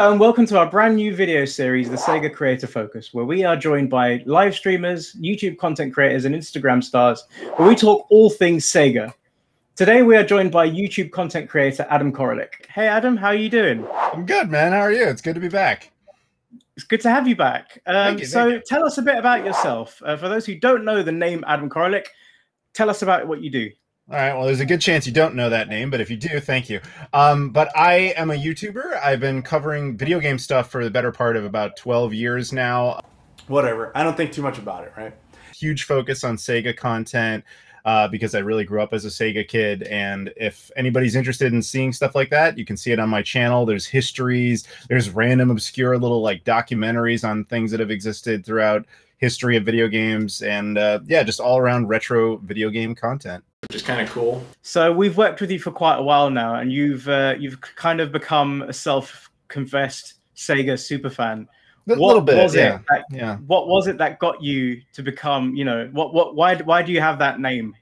Hello and welcome to our brand new video series, the SEGA Creator Focus, where we are joined by live streamers, YouTube content creators, and Instagram stars, where we talk all things SEGA. Today we are joined by YouTube content creator Adam Koralik. Hey Adam, how are you doing? I'm good, man. How are you? It's good to be back. It's good to have you back. Thank you. Tell us a bit about yourself. For those who don't know the name Adam Koralik, tell us about what you do. All right. Well, there's a good chance you don't know that name, but if you do, thank you. But I am a YouTuber. I've been covering video game stuff for the better part of about 12 years now. Whatever. I don't think too much about it, right? Huge focus on Sega content because I really grew up as a Sega kid. And if anybody's interested in seeing stuff like that, you can see it on my channel. There's histories. There's random obscure little like documentaries on things that have existed throughout history of video games. And yeah, just all around retro video game content. Which is kind of cool. So we've worked with you for quite a while now, and you've kind of become a self-confessed Sega superfan. A little bit, yeah. What was it that got you to become, you know, why do you have that name?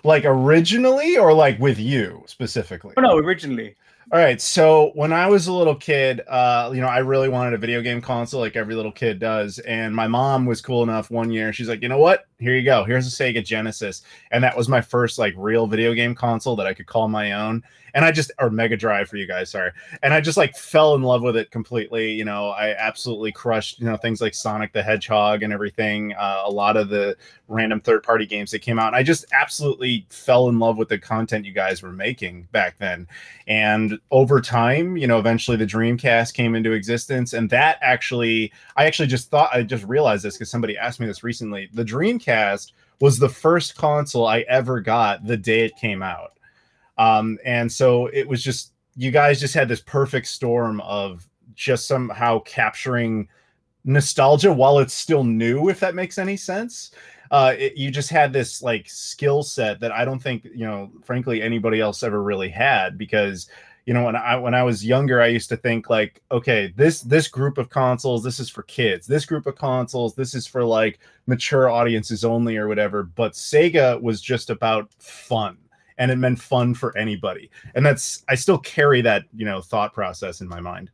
Like originally, or like with you specifically? Oh, no, originally. All right, so when I was a little kid, you know, I really wanted a video game console like every little kid does. And my mom was cool enough one year. She's like, you know what? Here you go. Here's a Sega Genesis. And that was my first like real video game console that I could call my own. And I just, or Mega Drive for you guys, sorry. And I just like fell in love with it completely. You know, I absolutely crushed, you know, things like Sonic the Hedgehog and everything. A lot of the random third-party games that came out. And I just absolutely fell in love with the content you guys were making back then. And over time, you know, eventually the Dreamcast came into existence. And that actually, I just realized this because somebody asked me this recently. The Dreamcast was the first console I ever got the day it came out. And so it was just, you guys just had this perfect storm of just somehow capturing nostalgia while it's still new, if that makes any sense. You just had this like skill set that I don't think, you know, frankly, anybody else ever really had, because, you know, when I was younger, I used to think like, okay, this group of consoles, this is for kids. This group of consoles, this is for like mature audiences only or whatever. But Sega was just about fun. And it meant fun for anybody. And that's, I still carry that, you know, thought process in my mind.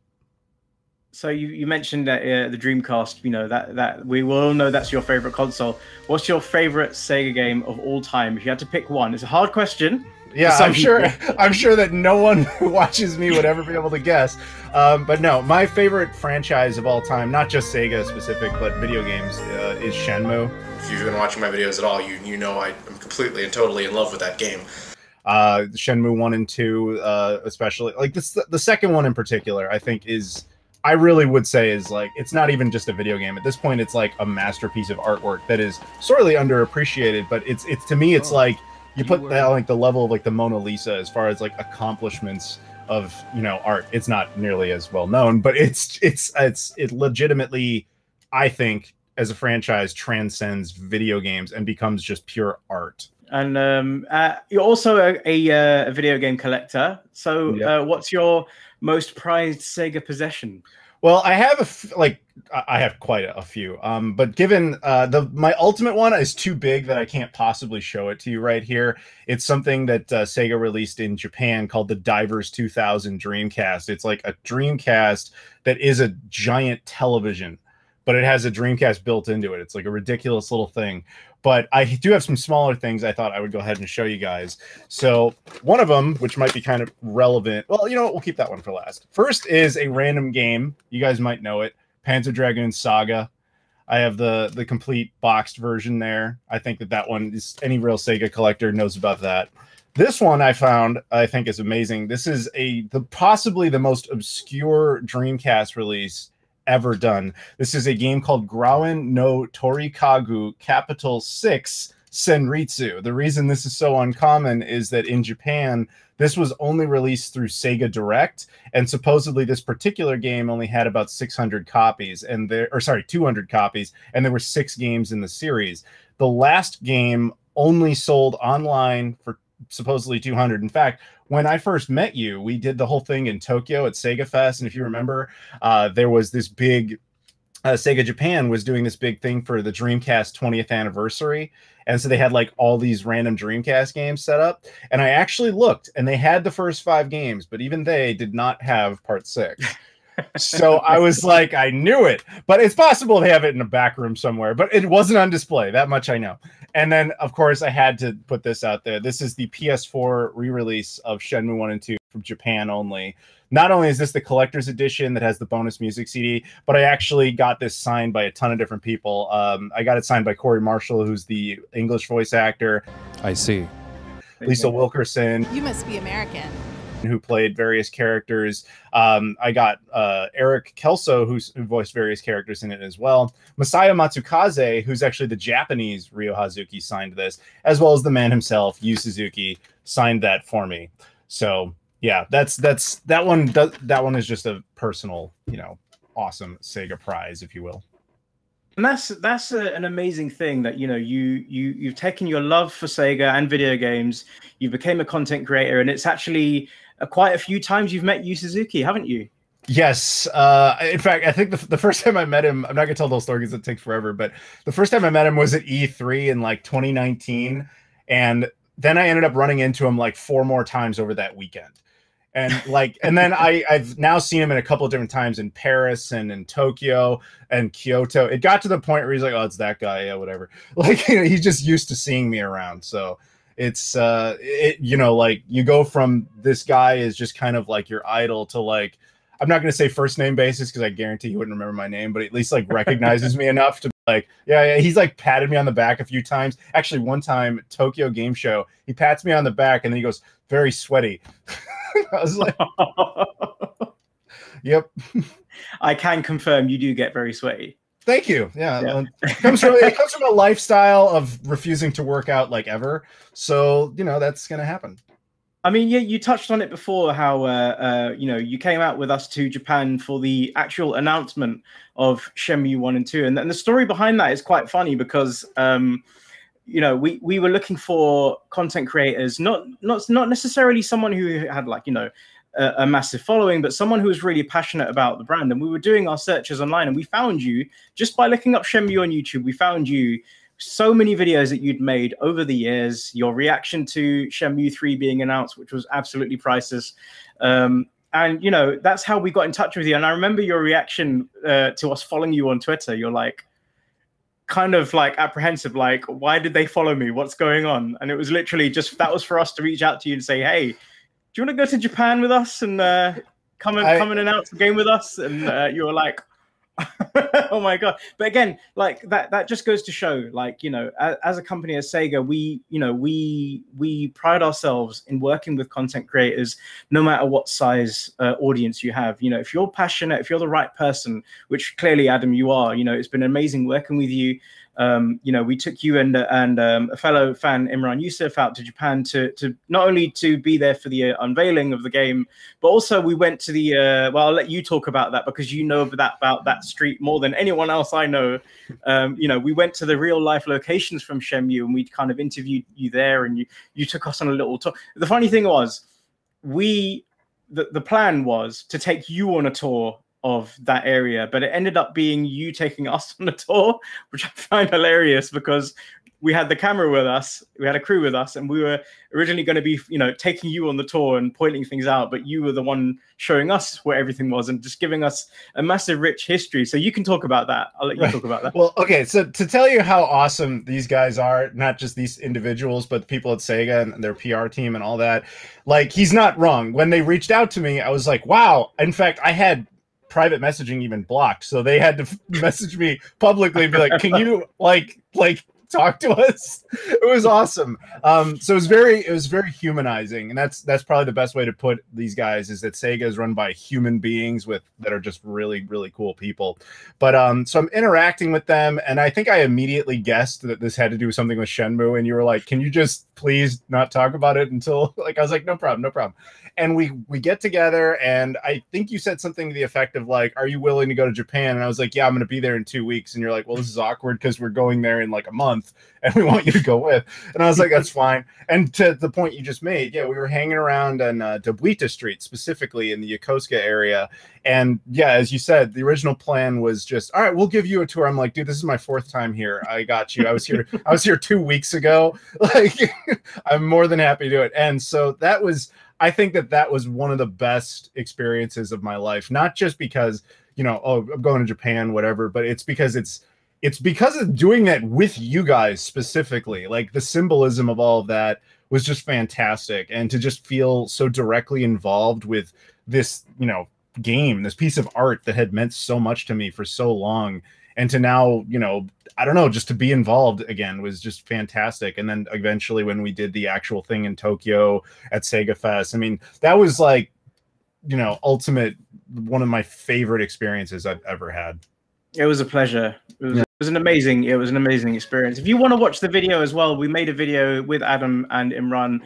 So you mentioned that the Dreamcast, you know, that we will all know that's your favorite console. What's your favorite Sega game of all time? If you had to pick one, it's a hard question. Yeah, I'm sure that no one who watches me would ever be able to guess. But no, my favorite franchise of all time, not just Sega specific, but video games, is Shenmue. If you've been watching my videos at all, you know I'm completely and totally in love with that game. Shenmue 1 and 2, especially. Like the second one in particular, I think I really would say is like, it's not even just a video game. At this point, it's like a masterpiece of artwork that is sorely underappreciated, but it's to me, it's like, you put that like the level of like the Mona Lisa as far as like accomplishments of, you know, art. It's not nearly as well known, but it legitimately, I think, as a franchise transcends video games and becomes just pure art. And you're also a video game collector. So yep. What's your most prized Sega possession? Well, I have I have quite a few. But given my ultimate one is too big that I can't possibly show it to you right here. It's something that Sega released in Japan called the Divers 2000 Dreamcast. It's like a Dreamcast that is a giant television, but it has a Dreamcast built into it. It's like a ridiculous little thing. But I do have some smaller things I thought I would go ahead and show you guys. So one of them, which might be kind of relevant. Well, you know what? We'll keep that one for last. First is a random game. You guys might know it. Panzer Dragoon Saga. I have the complete boxed version there. I think that one is, any real Sega collector knows about that. This one I found, I think, is amazing. This is possibly the most obscure Dreamcast release ever done. This is a game called Grauen no Torikagu Capital 6 Senritsu. The reason this is so uncommon is that in Japan, this was only released through Sega Direct, and supposedly this particular game only had about 600 copies, and 200 copies, and there were 6 games in the series. The last game only sold online for supposedly 200. In fact, when I first met you, we did the whole thing in Tokyo at Sega Fest, and if you remember, there was this big Sega Japan was doing this big thing for the Dreamcast 20th anniversary, and so they had like all these random Dreamcast games set up, and I actually looked, and they had the first 5 games, but even they did not have part 6. So I was like, I knew it, but it's possible they have it in a back room somewhere, but it wasn't on display. That much I know. And then, of course, I had to put this out there. This is the PS4 re-release of Shenmue 1 and 2 from Japan only. Not only is this the collector's edition that has the bonus music CD, but I actually got this signed by a ton of different people. I got it signed by Corey Marshall, who's the English voice actor. I see. Lisa Wilkerson. You must be American. Who played various characters. I got Eric Kelso, who voiced various characters in it as well. Masaya Matsukaze, who's actually the Japanese Ryo Hazuki, signed this, as well as the man himself, Yu Suzuki, signed that for me. So yeah, that one is just a personal, awesome Sega prize, if you will. And that's an amazing thing that you've taken your love for Sega and video games, you became a content creator, and it's actually quite a few times you've met Yu Suzuki, haven't you? Yes. In fact, I think the first time I met him, I'm not gonna tell the whole story because it takes forever, but the first time I met him was at E3 in like 2019, and then I ended up running into him like 4 more times over that weekend. And then I've now seen him in a couple of different times in Paris and in Tokyo and Kyoto. It got to the point where he's like, oh, it's that guy. Yeah, whatever. Like, he's just used to seeing me around. So it's, like you go from this guy is just kind of like your idol to like, I'm not going to say first name basis because I guarantee he wouldn't remember my name, but at least like recognizes me enough to be like, yeah. He's like patted me on the back a few times. Actually, one time, Tokyo Game Show, he pats me on the back and then he goes, very sweaty. I was like, yep. I can confirm you do get very sweaty. Thank you. Yeah. It comes from a lifestyle of refusing to work out like ever. So, that's going to happen. I mean, yeah, you touched on it before, how, you came out with us to Japan for the actual announcement of Shenmue 1 and 2. And the story behind that is quite funny because, we were looking for content creators, not necessarily someone who had like, a massive following, but someone who was really passionate about the brand. And we were doing our searches online and we found you just by looking up Shenmue on YouTube. We found you so many videos that you'd made over the years, your reaction to Shenmue 3 being announced, which was absolutely priceless. And, that's how we got in touch with you. And I remember your reaction to us following you on Twitter. You're like, kind of like apprehensive, like, why did they follow me? What's going on? And it was literally just, that was for us to reach out to you and say, hey, do you want to go to Japan with us and come and announce the game with us? And you were like, oh my God. But again, like that just goes to show, like, as a company as Sega, we pride ourselves in working with content creators, no matter what size audience you have. If you're passionate, if you're the right person, which clearly, Adam, you are, it's been amazing working with you. We took you and a fellow fan, Imran Yusuf, out to Japan to not only to be there for the unveiling of the game, but also we went to the I'll let you talk about that because you know about that street more than anyone else I know. We went to the real life locations from Shenmue and we kind of interviewed you there, and you took us on a little tour. The funny thing was, the plan was to take you on a tour of that area, but it ended up being you taking us on a tour, which I find hilarious because we had the camera with us, we had a crew with us, and we were originally going to be, taking you on the tour and pointing things out, but you were the one showing us where everything was and just giving us a massive rich history. So you can talk about that. I'll let you talk about that. Well, okay. So to tell you how awesome these guys are, not just these individuals, but the people at Sega and their PR team and all that, like, he's not wrong. When they reached out to me, I was like, wow. In fact, I had private messaging even blocked, so they had to message me publicly and be like, can you like talk to us? It was awesome. So it was very humanizing, and that's probably the best way to put these guys, is that Sega is run by human beings that are just really, really cool people. But so I'm interacting with them, and I think I immediately guessed that this had to do with something with Shenmue, and you were like, can you just please not talk about it until, like, I was like, no problem. And we get together, and I think you said something to the effect of like, are you willing to go to Japan? And I was like, yeah, I'm going to be there in 2 weeks. And you're like, well, this is awkward because we're going there in like a month and we want you to go with. And I was like, that's fine. And to the point you just made, yeah, we were hanging around on Dobuita Street, specifically in the Yokosuka area. And yeah, as you said, the original plan was just, all right, we'll give you a tour. I'm like, dude, this is my 4th time here. I got you. I was here 2 weeks ago. Like, I'm more than happy to do it. And so that was, I think that was one of the best experiences of my life, not just because, you know, oh, I'm going to Japan, whatever, but it's because it's because of doing that with you guys specifically. Like the symbolism of all of that was just fantastic. And to just feel so directly involved with this, you know, game, this piece of art that had meant so much to me for so long. And to now, you know, I don't know, just to be involved again was just fantastic. And then eventually when we did the actual thing in Tokyo at SEGA Fest, I mean, that was like, you know, ultimate, one of my favorite experiences I've ever had. It was a pleasure. It was an amazing experience. If you want to watch the video as well, we made a video with Adam and Imran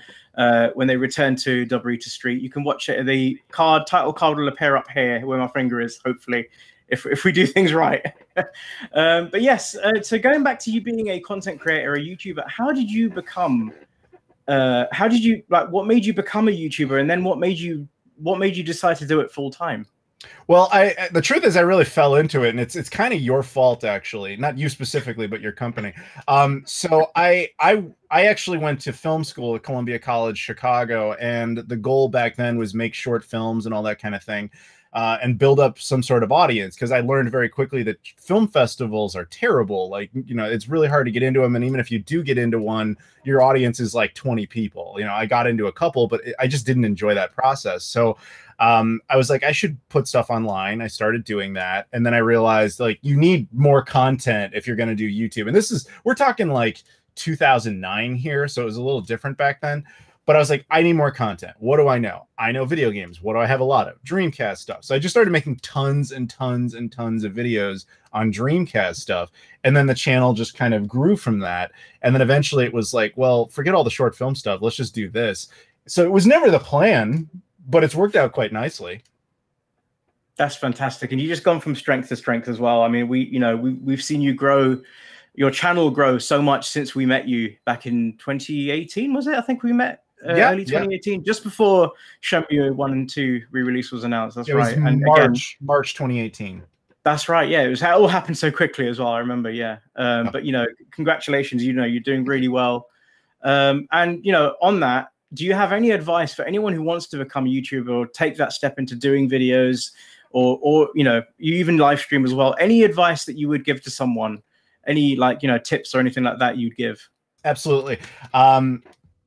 when they returned to Dobarita Street. You can watch it. The title card will appear up here where my finger is, hopefully, if we do things right. But yes, so going back to you being a content creator, a YouTuber, how did you become? What made you become a YouTuber, and then what made you decide to do it full time? Well, the truth is I really fell into it, and it's kind of your fault, actually. Not you specifically, but your company. So I actually went to film school at Columbia College, Chicago, and the goal back then was make short films and all that kind of thing, and build up some sort of audience, because I learned very quickly that film festivals are terrible. Like, you know, it's really hard to get into them, and even if you do get into one, your audience is like 20 people. You know, I got into a couple, but I just didn't enjoy that process. So I was like, I should put stuff online. I started doing that. And then I realized, like, you need more content if you're going to do YouTube. And we're talking like 2009 here. So it was a little different back then. But I was like, I need more content. What do I know? I know video games. What do I have a lot of? Dreamcast stuff. So I just started making tons and tons and tons of videos on Dreamcast stuff. And then the channel just kind of grew from that. And then eventually it was like, well, forget all the short film stuff. Let's just do this. So it was never the plan, but it's worked out quite nicely. That's fantastic. And you just gone from strength to strength as well. I mean, we've seen you grow, your channel grow so much since we met you back in 2018, was it? I think we met early 2018, just before Shenmue 1 and 2 re-release was announced. That's right. And March 2018. That's right. Yeah, it all happened so quickly as well. I remember. Yeah. But, you know, congratulations. You know, you're doing really well. And, you know, on that, do you have any advice for anyone who wants to become a YouTuber or take that step into doing videos, or you know, you even live stream as well? Any advice that you would give to someone? Any, like, you know, tips or anything like that you'd give? Absolutely.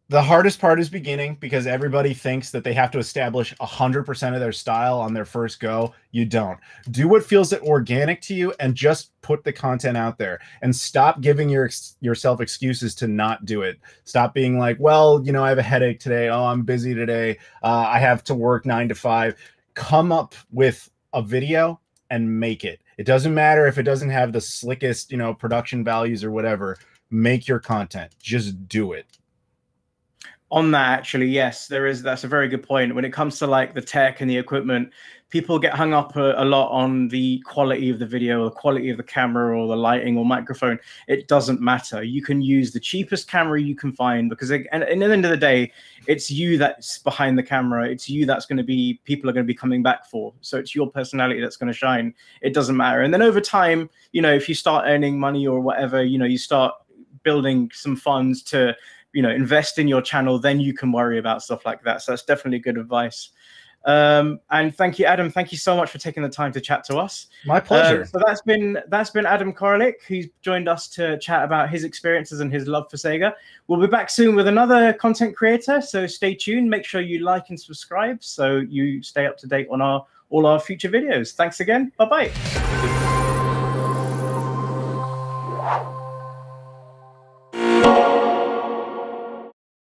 The hardest part is beginning, because everybody thinks that they have to establish 100% of their style on their first go. You don't. Do what feels organic to you and just put the content out there, and stop giving yourself excuses to not do it. Stop being like, well, you know, I have a headache today. Oh, I'm busy today. I have to work 9 to 5. Come up with a video and make it. It doesn't matter if it doesn't have the slickest, you know, production values or whatever. Make your content. Just do it. On that, actually, yes, that's a very good point. When it comes to like the tech and the equipment, people get hung up a lot on the quality of the video, or the quality of the camera, or the lighting, or microphone. It doesn't matter. You can use the cheapest camera you can find, because and at the end of the day, it's you that's behind the camera. It's you that's going to be, people are going to be coming back for. So it's your personality that's going to shine. It doesn't matter. And then over time, you know, if you start earning money or whatever, you know, you start building some funds to, you know, invest in your channel, then you can worry about stuff like that. So that's definitely good advice. And thank you, Adam. Thank you so much for taking the time to chat to us. My pleasure. So that's been Adam Koralik, who's joined us to chat about his experiences and his love for Sega. We'll be back soon with another content creator, so stay tuned. Make sure you like and subscribe so you stay up to date on all our future videos. Thanks again. Bye-bye.